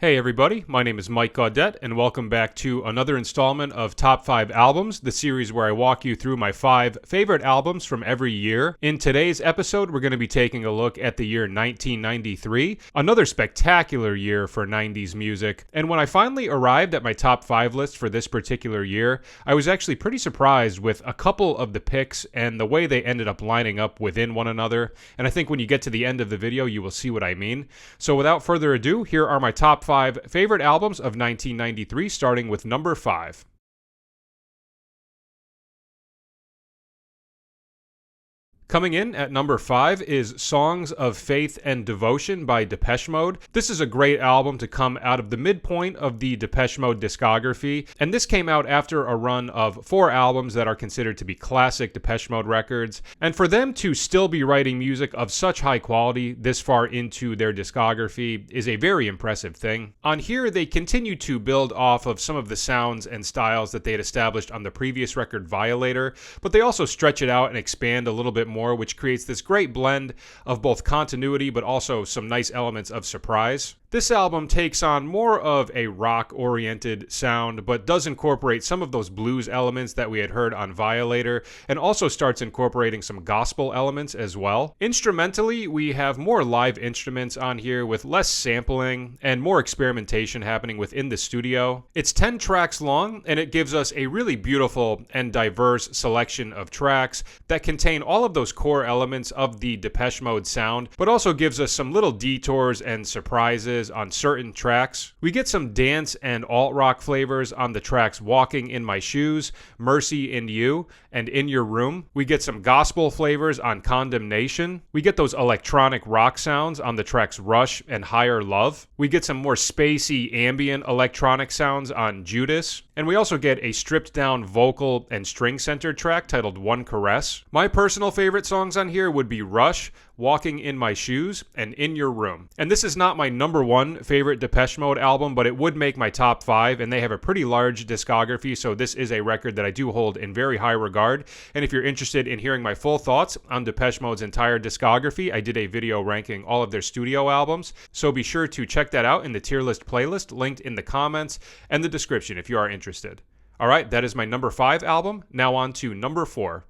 Hey everybody, my name is Mike Gaudette, and welcome back to another installment of Top 5 Albums, the series where I walk you through my 5 favorite albums from every year. In today's episode, we're going to be taking a look at the year 1993, another spectacular year for 90s music. And when I finally arrived at my top 5 list for this particular year, I was actually pretty surprised with a couple of the picks and the way they ended up lining up within one another. And I think when you get to the end of the video, you will see what I mean. So without further ado, here are my top 5 favorite albums of 1993, starting with number 5. Coming in at number 5 is Songs of Faith and Devotion by Depeche Mode. This is a great album to come out of the midpoint of the Depeche Mode discography, and this came out after a run of 4 albums that are considered to be classic Depeche Mode records. And for them to still be writing music of such high quality this far into their discography is a very impressive thing. On here, they continue to build off of some of the sounds and styles that they had established on the previous record, Violator, but they also stretch it out and expand a little bit more, which creates this great blend of both continuity but also some nice elements of surprise. This album takes on more of a rock-oriented sound, but does incorporate some of those blues elements that we had heard on Violator, and also starts incorporating some gospel elements as well. Instrumentally, we have more live instruments on here with less sampling and more experimentation happening within the studio. It's 10 tracks long, and it gives us a really beautiful and diverse selection of tracks that contain all of those core elements of the Depeche Mode sound, but also gives us some little detours and surprises on certain tracks. We get some dance and alt-rock flavors on the tracks Walking in My Shoes, Mercy in You, and In Your Room. We get some gospel flavors on Condemnation. We get those electronic rock sounds on the tracks Rush and Higher Love. We get some more spacey ambient electronic sounds on Judas. And we also get a stripped down vocal and string centered track titled One Caress. My personal favorite songs on here would be Rush, Walking in My Shoes, and In Your Room. And this is not my number 1 favorite Depeche Mode album, but it would make my top 5, and they have a pretty large discography, so this is a record that I do hold in very high regard. And if you're interested in hearing my full thoughts on Depeche Mode's entire discography, I did a video ranking all of their studio albums, so be sure to check that out in the tier list playlist linked in the comments and the description if you are interested. Alright, that is my number 5 album. Now on to number 4.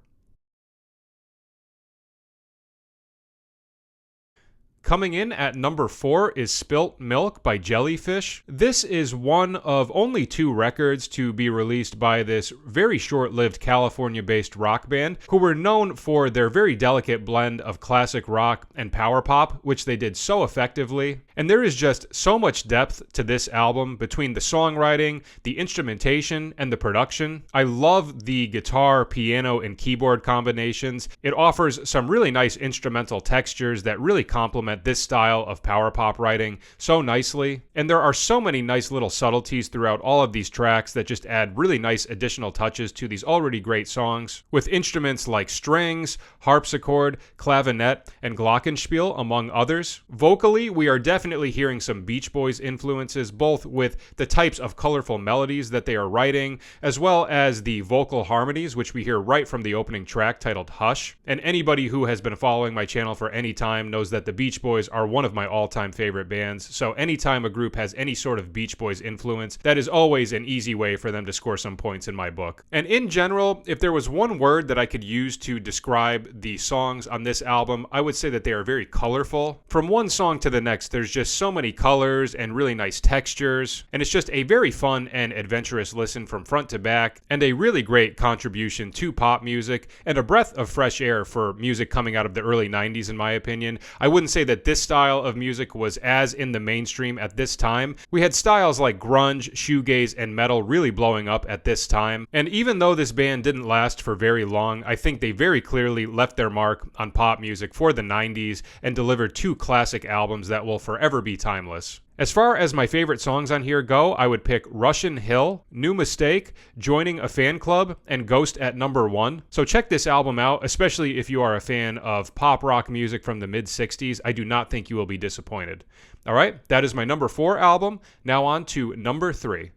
Coming in at number 4 is Spilt Milk by Jellyfish. This is one of only 2 records to be released by this very short-lived California-based rock band who were known for their very delicate blend of classic rock and power pop, which they did so effectively. And there is just so much depth to this album between the songwriting, the instrumentation, and the production. I love the guitar, piano, and keyboard combinations. It offers some really nice instrumental textures that really complement this style of power pop writing so nicely. And there are so many nice little subtleties throughout all of these tracks that just add really nice additional touches to these already great songs, with instruments like strings, harpsichord, clavinet, and glockenspiel, among others. Vocally, we are definitely hearing some Beach Boys influences, both with the types of colorful melodies that they are writing, as well as the vocal harmonies, which we hear right from the opening track titled Hush. And anybody who has been following my channel for any time knows that the Beach Boys are one of my all-time favorite bands, so anytime a group has any sort of Beach Boys influence, that is always an easy way for them to score some points in my book. And in general, if there was one word that I could use to describe the songs on this album, I would say that they are very colorful. From one song to the next, there's just so many colors and really nice textures, and it's just a very fun and adventurous listen from front to back, and a really great contribution to pop music, and a breath of fresh air for music coming out of the early 90s in my opinion. I wouldn't say that this style of music was as in the mainstream at this time. We had styles like grunge, shoegaze, and metal really blowing up at this time, and even though this band didn't last for very long, I think they very clearly left their mark on pop music for the 90s and delivered 2 classic albums that will forever be timeless. As far as my favorite songs on here go, I would pick Russian Hill, New Mistake, Joining a Fan Club, and Ghost at number 1. So check this album out, especially if you are a fan of pop rock music from the mid-60s. I do not think you will be disappointed. Alright, that is my number 4 album. Now on to number 3.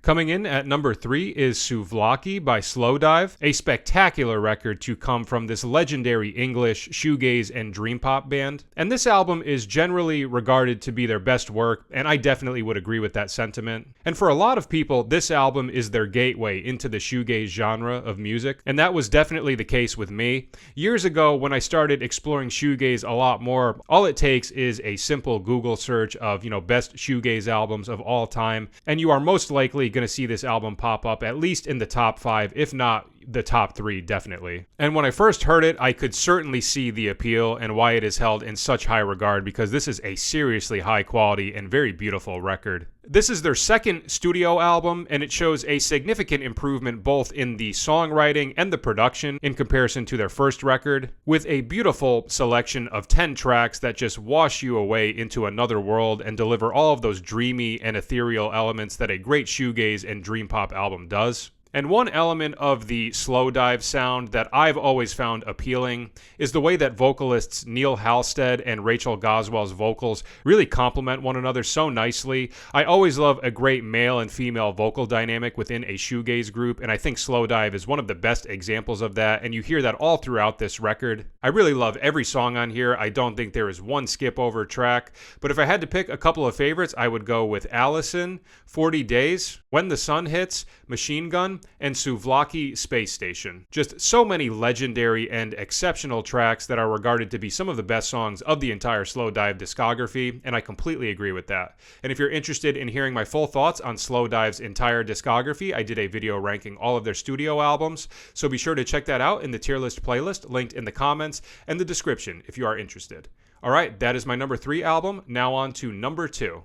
Coming in at number 3 is Souvlaki by Slowdive, a spectacular record to come from this legendary English shoegaze and dream pop band. And this album is generally regarded to be their best work, and I definitely would agree with that sentiment. And for a lot of people, this album is their gateway into the shoegaze genre of music, and that was definitely the case with me. Years ago, when I started exploring shoegaze a lot more, all it takes is a simple Google search of, best shoegaze albums of all time, and you are most likely going to see this album pop up at least in the top 5, if not the top 3, definitely. And when I first heard it, I could certainly see the appeal and why it is held in such high regard, because this is a seriously high quality and very beautiful record. This is their second studio album, and it shows a significant improvement both in the songwriting and the production in comparison to their first record, with a beautiful selection of 10 tracks that just wash you away into another world and deliver all of those dreamy and ethereal elements that a great shoegaze and dream pop album does. And one element of the Slowdive sound that I've always found appealing is the way that vocalists Neil Halstead and Rachel Goswell's vocals really complement one another so nicely. I always love a great male and female vocal dynamic within a shoegaze group, and I think Slowdive is one of the best examples of that, and you hear that all throughout this record. I really love every song on here. I don't think there is one skip over track, but if I had to pick a couple of favorites, I would go with Allison, 40 Days, When the Sun Hits, Machine Gun, and Souvlaki Space Station. Just so many legendary and exceptional tracks that are regarded to be some of the best songs of the entire Slowdive discography, and I completely agree with that. And if you're interested in hearing my full thoughts on Slowdive's entire discography, I did a video ranking all of their studio albums, so be sure to check that out in the tier list playlist linked in the comments and the description if you are interested. Alright, that is my number 3 album. Now on to number 2.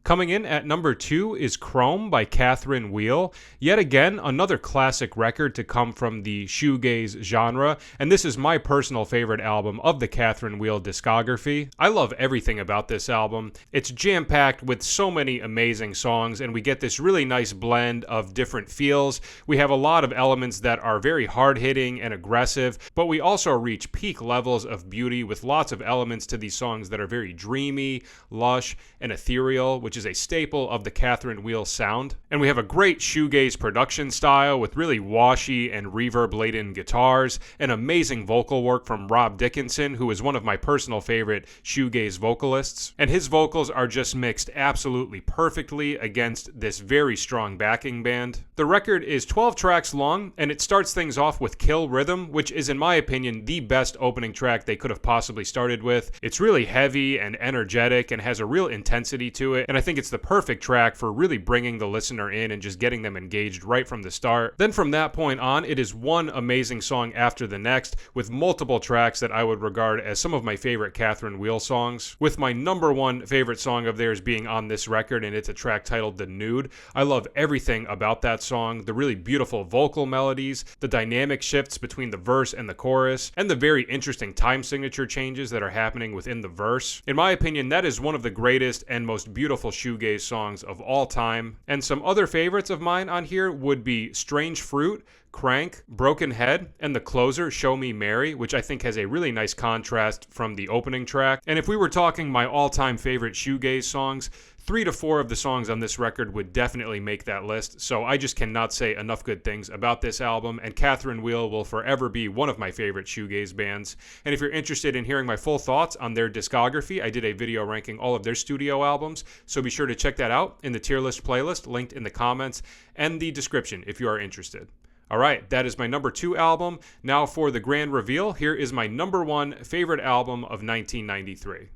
Coming in at number 2 is Chrome by Catherine Wheel. Yet again, another classic record to come from the shoegaze genre, and this is my personal favorite album of the Catherine Wheel discography. I love everything about this album. It's jam-packed with so many amazing songs, and we get this really nice blend of different feels. We have a lot of elements that are very hard-hitting and aggressive, but we also reach peak levels of beauty with lots of elements to these songs that are very dreamy, lush, and ethereal, which is a staple of the Catherine Wheel sound. And we have a great shoegaze production style with really washy and reverb-laden guitars, and amazing vocal work from Rob Dickinson, who is one of my personal favorite shoegaze vocalists. And his vocals are just mixed absolutely perfectly against this very strong backing band. The record is 12 tracks long, and it starts things off with Kill Rhythm, which is, in my opinion, the best opening track they could have possibly started with. It's really heavy and energetic and has a real intensity to it, and I think it's the perfect track for really bringing the listener in and just getting them engaged right from the start. Then from that point on, it is one amazing song after the next, with multiple tracks that I would regard as some of my favorite Catherine Wheel songs, with my number 1 favorite song of theirs being on this record, and it's a track titled The Nude. I love everything about that song, the really beautiful vocal melodies, the dynamic shifts between the verse and the chorus, and the very interesting time signature changes that are happening within the verse. In my opinion, that is one of the greatest and most beautiful shoegaze songs of all time. And some other favorites of mine on here would be Strange Fruit, Crank, Broken Head, and the closer, Show Me Mary, which I think has a really nice contrast from the opening track. And if we were talking my all-time favorite shoegaze songs, 3 to 4 of the songs on this record would definitely make that list, so I just cannot say enough good things about this album, and Catherine Wheel will forever be one of my favorite shoegaze bands. And if you're interested in hearing my full thoughts on their discography, I did a video ranking all of their studio albums, so be sure to check that out in the tier list playlist linked in the comments and the description if you are interested. Alright, that is my number 2 album. Now for the grand reveal, here is my number 1 favorite album of 1993.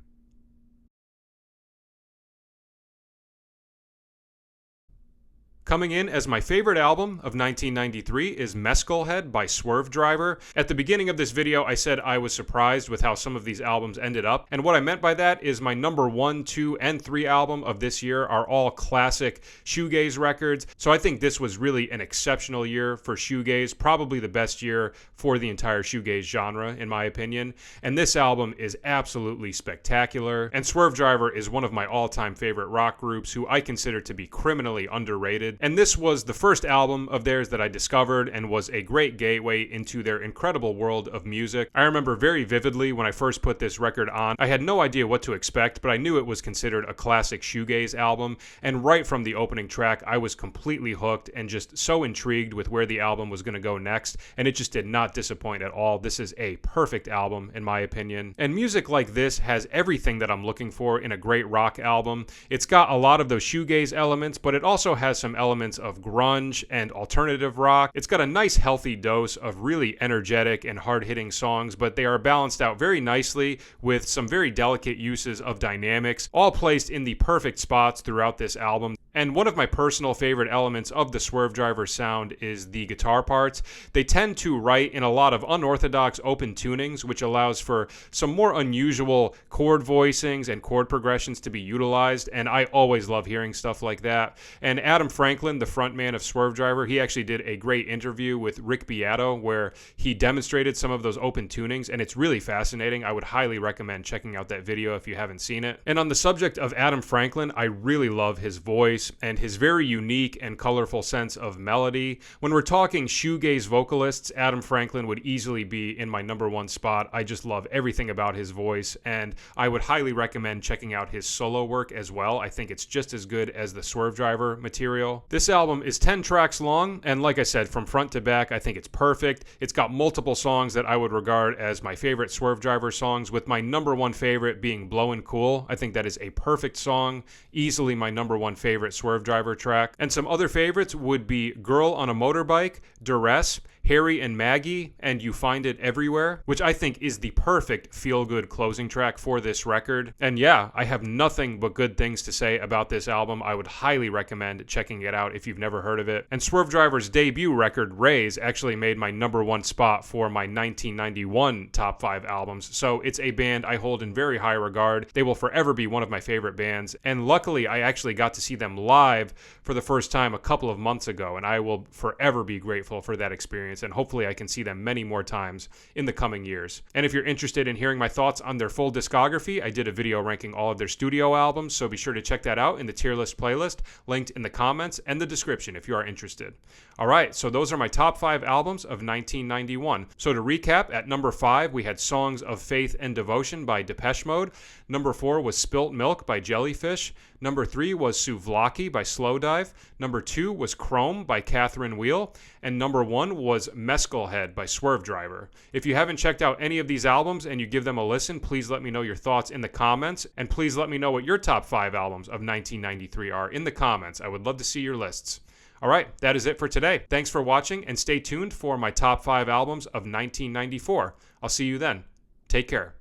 Coming in as my favorite album of 1993 is Mescalhead by Swervedriver. At the beginning of this video, I said I was surprised with how some of these albums ended up, and what I meant by that is my number 1, 2, and 3 album of this year are all classic shoegaze records, so I think this was really an exceptional year for shoegaze, probably the best year for the entire shoegaze genre, in my opinion, and this album is absolutely spectacular, and Swervedriver is one of my all-time favorite rock groups who I consider to be criminally underrated. United. And this was the first album of theirs that I discovered and was a great gateway into their incredible world of music. I remember very vividly when I first put this record on, I had no idea what to expect, but I knew it was considered a classic shoegaze album. And right from the opening track, I was completely hooked and just so intrigued with where the album was going to go next. And it just did not disappoint at all. This is a perfect album, in my opinion. And music like this has everything that I'm looking for in a great rock album. It's got a lot of those shoegaze elements, but it also has some elements of grunge and alternative rock. It's got a nice healthy dose of really energetic and hard-hitting songs, but they are balanced out very nicely with some very delicate uses of dynamics, all placed in the perfect spots throughout this album. And one of my personal favorite elements of the Swervedriver sound is the guitar parts. They tend to write in a lot of unorthodox open tunings, which allows for some more unusual chord voicings and chord progressions to be utilized, and I always love hearing stuff like that. And Adam Franklin, the frontman of Swervedriver, he actually did a great interview with Rick Beato where he demonstrated some of those open tunings, and it's really fascinating. I would highly recommend checking out that video if you haven't seen it. And on the subject of Adam Franklin, I really love his voice and his very unique and colorful sense of melody. When we're talking shoegaze vocalists, Adam Franklin would easily be in my #1 spot. I just love everything about his voice, and I would highly recommend checking out his solo work as well. I think it's just as good as the Swervedriver material. This album is 10 tracks long, and like I said, from front to back, I think it's perfect. It's got multiple songs that I would regard as my favorite Swervedriver songs, with my #1 favorite being Blowin' Cool. I think that is a perfect song, easily my #1 favorite Swervedriver track. And some other favorites would be Girl on a Motorbike, Duress, Harry and Maggie, and You Find It Everywhere, which I think is the perfect feel-good closing track for this record. And yeah, I have nothing but good things to say about this album. I would highly recommend checking it out if you've never heard of it. And Swervedriver's debut record, Raise, actually made my #1 spot for my 1991 top 5 albums. So it's a band I hold in very high regard. They will forever be one of my favorite bands. And luckily, I actually got to see them live for the first time a couple of months ago, and I will forever be grateful for that experience. And hopefully I can see them many more times in the coming years. And if you're interested in hearing my thoughts on their full discography, I did a video ranking all of their studio albums, so be sure to check that out in the tier list playlist, linked in the comments and the description if you are interested. Alright, so those are my top 5 albums of 1991. So to recap, at number 5 we had Songs of Faith and Devotion by Depeche Mode. Number 4 was Spilt Milk by Jellyfish. Number 3 was Souvlaki by Slowdive. Number 2 was Chrome by Catherine Wheel. And number 1 was Mescal Head by Swervedriver. If you haven't checked out any of these albums and you give them a listen, please let me know your thoughts in the comments. And please let me know what your top 5 albums of 1993 are in the comments. I would love to see your lists. Alright, that is it for today. Thanks for watching, and stay tuned for my top 5 albums of 1994. I'll see you then. Take care.